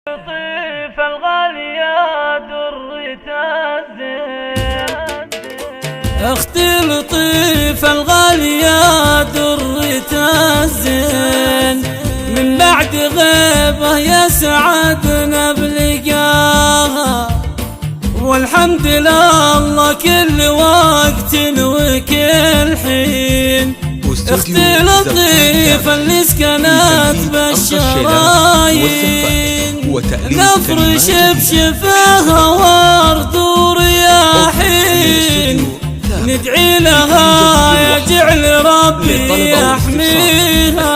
لطيف الغالية درة الزين، اختي لطيف الغالية درة الزين، من بعد غيبة يا سعدنا بلقاها، والحمد لله كل وقت وكل حين. اختي لطيفة اللي سكنت بالشرايين، نفرش بشفاها ورد ورياحين، ندعي لها يجعل ربي يحميها.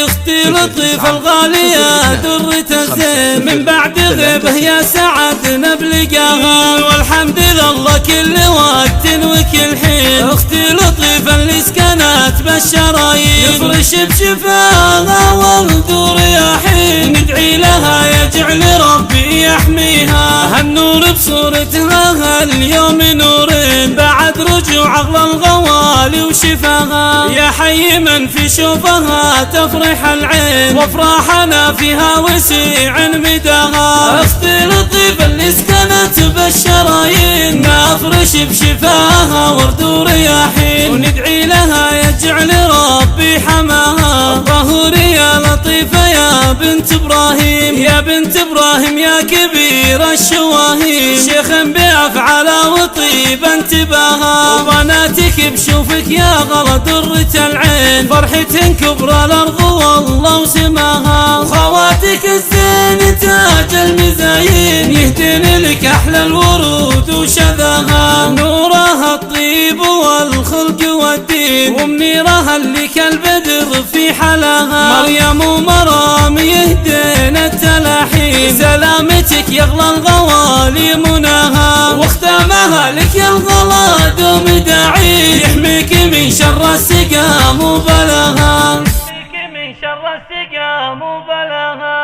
اختي لطيفة الغالية درة الزين، من بعد غيبة يا سعدنا بلقاها، والحمد لله كل وقت وكل حين. اختي لطيفة اللي سكنت بالشرايين، نفرش بشفاها ورد ورياحين، ندعي لها يجعل ربي يحميها. هالنور بصورتها اليوم نورين، بعد رجوع اغلى الغوالي وشفاها، يا حي من في شوفها تفرح العين، وافراحنا فيها وسيع مداها. اختي لطيفة اللي سكنت بالشرايين، نفرش بشفاها ورد ورياحين، وندعي لها يجعل ربي حماها. ظهوري يا لطيفة يا بنت ابراهيم، يا بنت ابراهيم يا كبير الشواهين، شيخ بافعاله وطيب انتباها، وبناتك بشوفك يا غلا درة العين، فرحة كبرى الارض والله وسماها. وخواتك الزين تاج المزايين، يهدين لك احلى الورود وشذاها، نورها الطيب والخلق والدين، ومنيرها اللي كالبدر في حلاها. مريم ومرام يهدين التلاحين، سلامتك يغلى الغوالي مناها، واختامها لك يا الغلا دوم داعين، يحميك من شر السقام وبلاها. من شر السقام وبلاها.